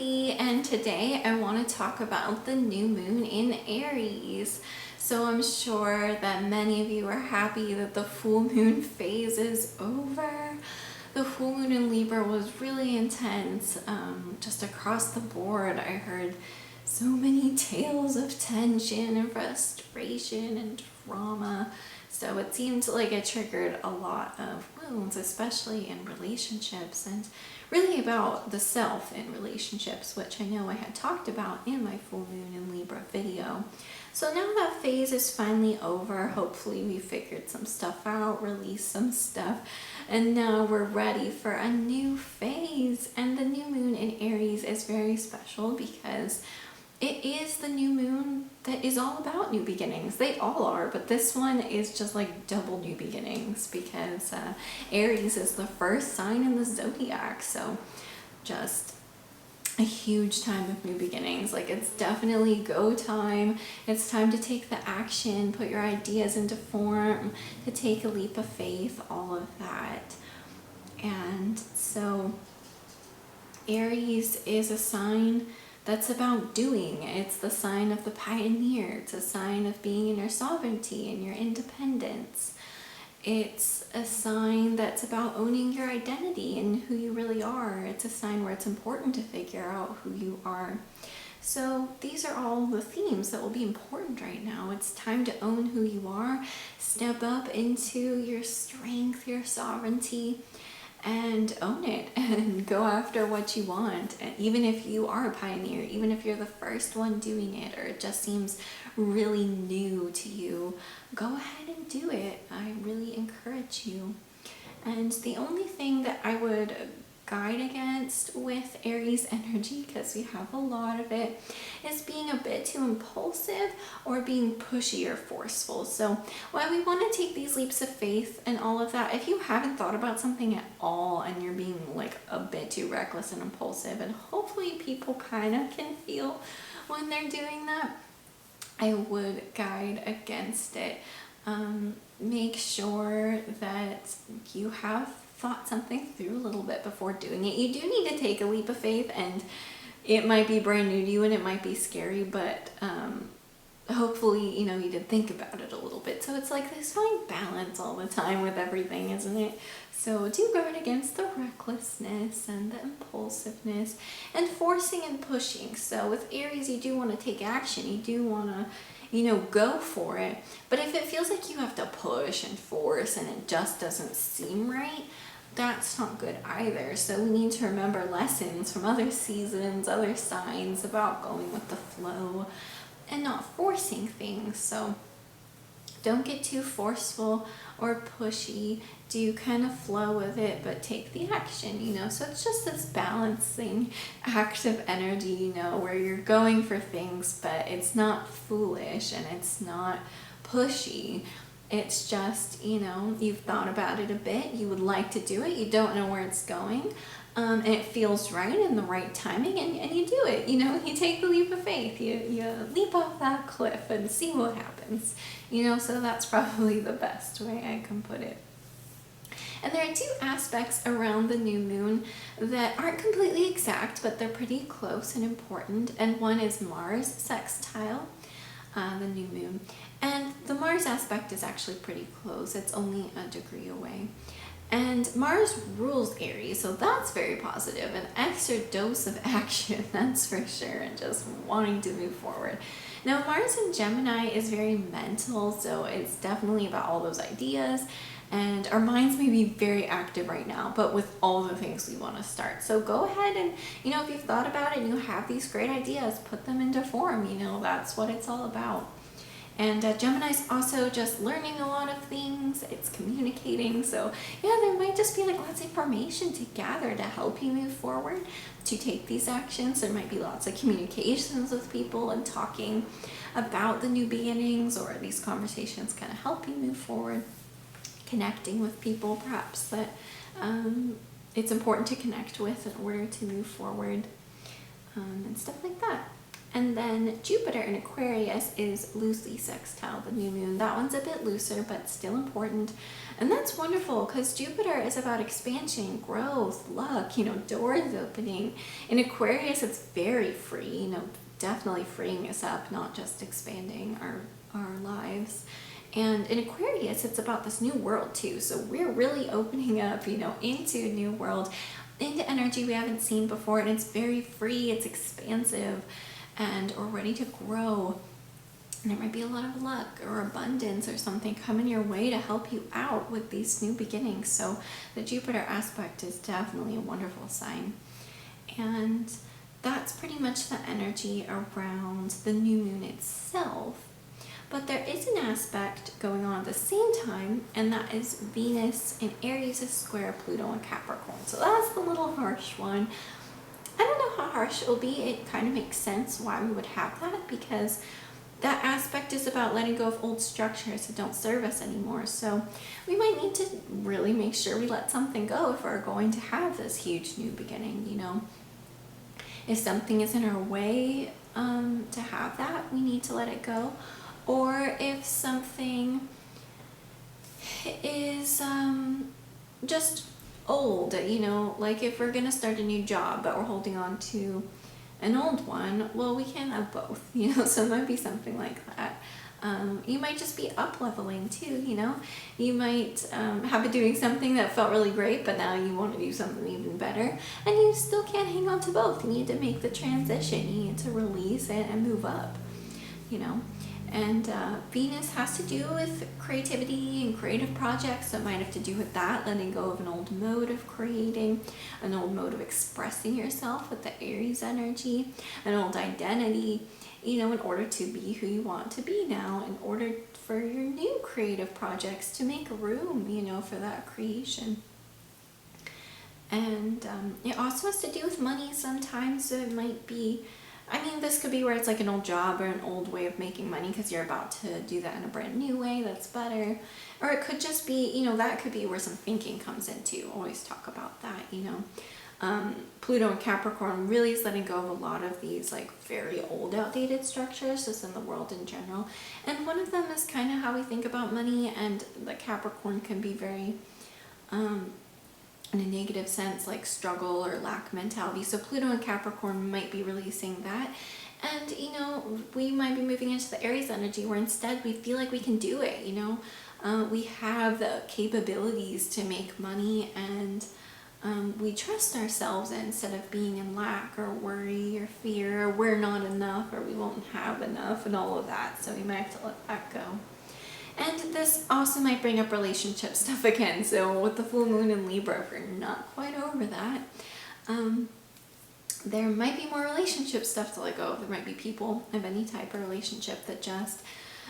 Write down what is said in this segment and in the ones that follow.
Astrology, and today I want to talk about the new moon in Aries. So I'm sure that many of you are happy that the full moon phase is over. The full moon in Libra was really intense, just across the board. I heard so many tales of tension and frustration and drama. So it seemed like it triggered a lot of wounds, especially in relationships, and really about the self in relationships, which I know I had talked about in my full moon in Libra video. So now that phase is finally over. Hopefully we figured some stuff out, released some stuff, and now we're ready for a new phase. And the new moon in Aries is very special because it is the new moon that is all about new beginnings. They all are, but this one is just like double new beginnings because Aries is the first sign in the zodiac. So just a huge time of new beginnings. Like, it's definitely go time. It's time to take the action, put your ideas into form, to take a leap of faith, all of that. And so Aries is a sign that's about doing. It's the sign of the pioneer. It's a sign of being in your sovereignty and your independence. It's a sign that's about owning your identity and who you really are. It's a sign where it's important to figure out who you are. So these are all the themes that will be important right now. It's time to own who you are, step up into your strength, your sovereignty, and own it and go after what you want. And even if you are a pioneer, even if you're the first one doing it, or it just seems really new to you, go ahead and do it. I really encourage you. And the only thing that I would guide against with Aries energy, because we have a lot of it, is being a bit too impulsive or being pushy or forceful. So while we want to take these leaps of faith and all of that, if you haven't thought about something at all and you're being like a bit too reckless and impulsive, and hopefully people kind of can feel when they're doing that, I would guide against it. Make sure that you have thought something through a little bit before doing it. You do need to take a leap of faith, and it might be brand new to you and it might be scary, but hopefully, you did think about it a little bit. So it's like this fine balance all the time with everything, isn't it? So do guard against the recklessness and the impulsiveness and forcing and pushing. So with Aries, you do want to take action. You do want to go for it. But if it feels like you have to push and force and it just doesn't seem right, that's not good either. So we need to remember lessons from other seasons, other signs about going with the flow and not forcing things. So don't get too forceful or pushy. Do kind of flow with it, but take the action, So it's just this balancing act of energy, where you're going for things, but it's not foolish and it's not pushy. It's just, you've thought about it a bit, you would like to do it, you don't know where it's going, and it feels right and the right timing, and you do it, you take the leap of faith, you leap off that cliff and see what happens, so that's probably the best way I can put it. And there are two aspects around the new moon that aren't completely exact, but they're pretty close and important. And one is Mars sextile the new moon. And the Mars aspect is actually pretty close. It's only a degree away. And Mars rules Aries, so that's very positive. An extra dose of action, that's for sure, and just wanting to move forward. Now, Mars in Gemini is very mental, so it's definitely about all those ideas. And our minds may be very active right now, but with all the things we want to start. So go ahead and, if you've thought about it and you have these great ideas, put them into form. That's what it's all about. And Gemini's also just learning a lot of things. It's communicating. So yeah, there might just be like lots of information to gather to help you move forward, to take these actions. There might be lots of communications with people and talking about the new beginnings, or these conversations kind of help you move forward. Connecting with people perhaps that it's important to connect with in order to move forward, and stuff like that. And then Jupiter in Aquarius is loosely sextile the new moon. That one's a bit looser, but still important. And that's wonderful because Jupiter is about expansion, growth, luck, doors opening. In Aquarius, it's very free, definitely freeing us up, not just expanding our lives. And in Aquarius, it's about this new world too. So we're really opening up, into a new world, into energy we haven't seen before. And it's very free, it's expansive, and we're ready to grow. And there might be a lot of luck or abundance or something coming your way to help you out with these new beginnings. So the Jupiter aspect is definitely a wonderful sign. And that's pretty much the energy around the new moon itself. But there is an aspect going on at the same time, and that is Venus in Aries is square Pluto in Capricorn. So that's the little harsh one. I don't know how harsh it will be. It kind of makes sense why we would have that, because that aspect is about letting go of old structures that don't serve us anymore. So we might need to really make sure we let something go if we're going to have this huge new beginning, If something is in our way to have that, we need to let it go. Or if something is just old, like if we're going to start a new job but we're holding on to an old one, well, we can't have both, so it might be something like that. You might just be up leveling too, you might have been doing something that felt really great, but now you want to do something even better, and you still can't hang on to both. You need to make the transition, you need to release it and move up, And Venus has to do with creativity and creative projects, so it might have to do with that, letting go of an old mode of creating, an old mode of expressing yourself with the Aries energy, an old identity, in order to be who you want to be now, in order for your new creative projects to make room, for that creation. And it also has to do with money sometimes, so it might be, this could be where it's like an old job or an old way of making money because you're about to do that in a brand new way that's better. Or it could just be, that could be where some thinking comes in too. Always talk about that, Pluto and Capricorn really is letting go of a lot of these like very old, outdated structures just in the world in general. And one of them is kind of how we think about money, and the Capricorn can be very in a negative sense, like struggle or lack mentality. So Pluto and Capricorn might be releasing that. And, we might be moving into the Aries energy where instead we feel like we can do it, we have the capabilities to make money, and we trust ourselves instead of being in lack or worry or fear, or we're not enough or we won't have enough and all of that. So we might have to let that go. And this also might bring up relationship stuff again. So with the full moon in Libra, if we're not quite over that, there might be more relationship stuff to let go of. There might be people of any type of relationship that just,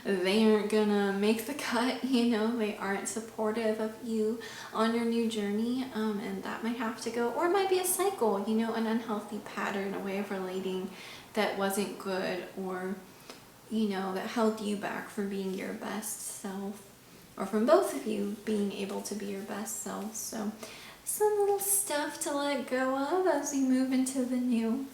they aren't gonna make the cut, they aren't supportive of you on your new journey, and that might have to go. Or it might be a cycle, an unhealthy pattern, a way of relating that wasn't good, or that held you back from being your best self, or from both of you being able to be your best self. So some little stuff to let go of as we move into the new.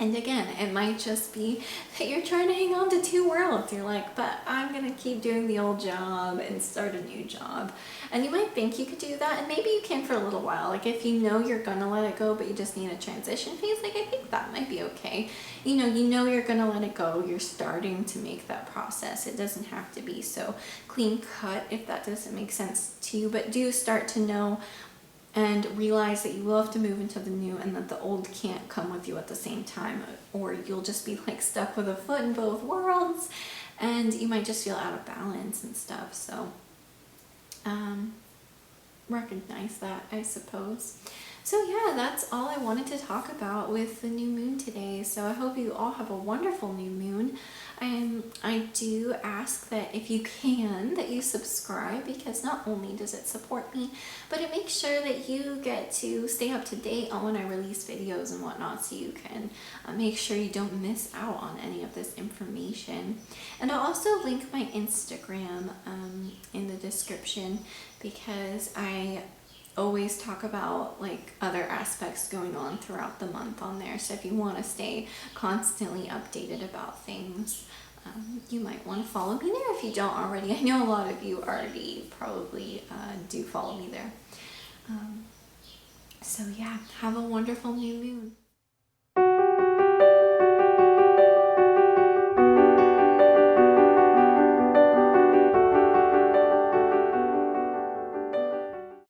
And again, it might just be that you're trying to hang on to two worlds. You're like, but I'm going to keep doing the old job and start a new job. And you might think you could do that, and maybe you can for a little while. Like if you're going to let it go, but you just need a transition phase, I think that might be okay. You're going to let it go. You're starting to make that process. It doesn't have to be so clean cut if that doesn't make sense to you, but do start to know and realize that you will have to move into the new, and that the old can't come with you at the same time, or you'll just be like stuck with a foot in both worlds, and you might just feel out of balance and stuff. So recognize that, I suppose. So yeah, that's all I wanted to talk about with the new moon today. So I hope you all have a wonderful new moon. I do ask that if you can, that you subscribe, because not only does it support me, but it makes sure that you get to stay up to date on when I release videos and whatnot, so you can make sure you don't miss out on any of this information. And I'll also link my Instagram in the description, because I always talk about like other aspects going on throughout the month on there. So if you want to stay constantly updated about things, you might want to follow me there if you don't already. I know a lot of you already probably do follow me there. So yeah, have a wonderful new moon.